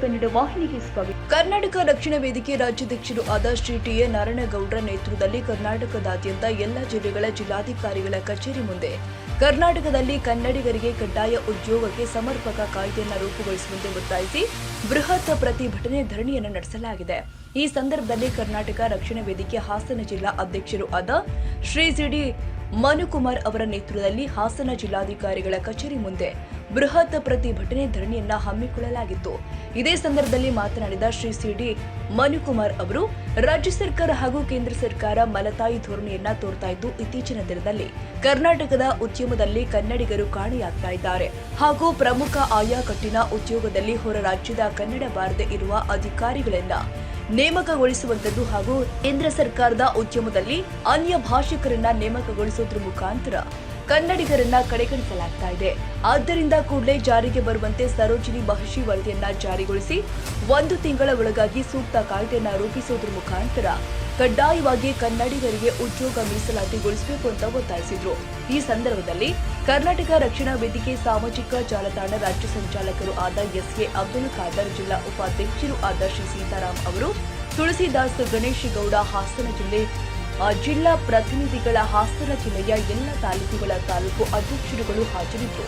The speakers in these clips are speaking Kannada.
ಕನ್ನಡ ವಾಹಿನಿಗೆ ಸ್ವಾಗತ. ಕರ್ನಾಟಕ ರಕ್ಷಣಾ ವೇದಿಕೆ ರಾಜ್ಯಾಧ್ಯಕ್ಷರು ಆದ ಶ್ರೀ ಟಿ.ಎ. ನಾರಾಯಣಗೌಡರ ನೇತೃತ್ವದಲ್ಲಿ ಕರ್ನಾಟಕದಾದ್ಯಂತ ಎಲ್ಲ ಜಿಲ್ಲೆಗಳ ಜಿಲ್ಲಾಧಿಕಾರಿಗಳ ಕಚೇರಿ ಮುಂದೆ ಕರ್ನಾಟಕದಲ್ಲಿ ಕನ್ನಡಿಗರಿಗೆ ಕಡ್ಡಾಯ ಉದ್ಯೋಗಕ್ಕೆ ಸಮರ್ಪಕ ಕಾಯ್ದೆಯನ್ನು ರೂಪುಗೊಳಿಸುವಂತೆ ಒತ್ತಾಯಿಸಿ ಬೃಹತ್ ಪ್ರತಿಭಟನೆ ಧರಣಿಯನ್ನು ನಡೆಸಲಾಗಿದೆ. ಈ ಸಂದರ್ಭದಲ್ಲಿ ಕರ್ನಾಟಕ ರಕ್ಷಣಾ ವೇದಿಕೆ ಹಾಸನ ಜಿಲ್ಲಾ ಅಧ್ಯಕ್ಷರು ಆದ ಶ್ರೀ ಸಿ.ಡಿ. ಮನುಕುಮಾರ್ ಅವರ ನೇತೃತ್ವದಲ್ಲಿ ಹಾಸನ ಜಿಲ್ಲಾಧಿಕಾರಿಗಳ ಕಚೇರಿ ಮುಂದೆ ಬೃಹತ್ ಪ್ರತಿಭಟನೆ ಧರಣಿಯನ್ನ ಹಮ್ಮಿಕೊಳ್ಳಲಾಗಿತ್ತು. ಇದೇ ಸಂದರ್ಭದಲ್ಲಿ ಮಾತನಾಡಿದ ಶ್ರೀ ಸಿ.ಡಿ. ಮನುಕುಮಾರ್ ಅವರು, ರಾಜ್ಯ ಸರ್ಕಾರ ಹಾಗೂ ಕೇಂದ್ರ ಸರ್ಕಾರ ಮಲತಾಯಿ ಧೋರಣೆಯನ್ನ ತೋರ್ತಾ ಇದ್ದು, ಇತ್ತೀಚಿನ ದಿನದಲ್ಲಿ ಕರ್ನಾಟಕದ ಉದ್ಯಮದಲ್ಲಿ ಕನ್ನಡಿಗರು ಕಾಣೆಯಾಗ್ತಾ ಇದ್ದಾರೆ ಹಾಗೂ ಪ್ರಮುಖ ಆಯಾಕಟ್ಟಿನ ಉದ್ಯೋಗದಲ್ಲಿ ಹೊರ ರಾಜ್ಯದ ಕನ್ನಡ ಬಾರದೆ ಇರುವ ಅಧಿಕಾರಿಗಳನ್ನ ನೇಮಕಗೊಳಿಸುವಂತದ್ದು ಹಾಗೂ ಕೇಂದ್ರ ಸರ್ಕಾರದ ಉದ್ಯಮದಲ್ಲಿ ಅನ್ಯ ಭಾಷಿಕರನ್ನ ನೇಮಕಗೊಳಿಸುವುದರ ಮುಖಾಂತರ ಕನ್ನಡಿಗರನ್ನ ಕಡೆಗಣಿಸಲಾಗ್ತಾ ಇದೆ. ಆದ್ದರಿಂದ ಕೂಡಲೇ ಜಾರಿಗೆ ಬರುವಂತೆ ಸರೋಜಿನಿ ಮಹಿಷಿ ವರದಿಯನ್ನ ಜಾರಿಗೊಳಿಸಿ 1 ತಿಂಗಳ ಒಳಗಾಗಿ ಸೂಕ್ತ ಕಾಯ್ದೆಯನ್ನ ರೂಪಿಸುವುದರ ಮುಖಾಂತರ ಕಡ್ಡಾಯವಾಗಿ ಕನ್ನಡಿಗರಿಗೆ ಉದ್ಯೋಗ ಮೀಸಲಾತಿಗೊಳಿಸಬೇಕು ಅಂತ ಒತ್ತಾಯಿಸಿದ್ರು. ಈ ಸಂದರ್ಭದಲ್ಲಿ ಕರ್ನಾಟಕ ರಕ್ಷಣಾ ವೇದಿಕೆ ಸಾಮಾಜಿಕ ಜಾಲತಾಣ ರಾಜ್ಯ ಸಂಚಾಲಕರು ಆದ ಎಸ್.ಎ. ಅಬ್ದುಲ್ ಖಾದರ್, ಜಿಲ್ಲಾ ಉಪಾಧ್ಯಕ್ಷರು ಆದ ಶ್ರೀ ಸೀತಾರಾಮ್ ಅವರು, ತುಳಸಿದಾಸ್, ಗಣೇಶ್ ಗೌಡ, ಹಾಸನ ಜಿಲ್ಲಾ ಪ್ರತಿನಿಧಿಗಳ, ಹಾಸನ ಜಿಲ್ಲೆಯ ಎಲ್ಲ ತಾಲೂಕುಗಳ ತಾಲೂಕು ಅಧ್ಯಕ್ಷರುಗಳು ಹಾಜರಿದ್ದರು.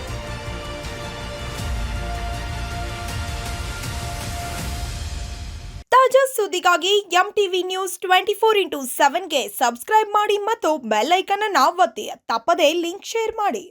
ತಾಜಾ ಸುದ್ದಿಗಾಗಿ ಎಂಟಿವಿ ನ್ಯೂಸ್ 24x7ಗೆ ಸಬ್ಸ್ಕ್ರೈಬ್ ಮಾಡಿ ಮತ್ತು ಬೆಲ್ ಐಕಾನ್ ಅನ್ನು ಒತ್ತಿ. ತಪ್ಪದೇ ಲಿಂಕ್ ಶೇರ್ ಮಾಡಿ.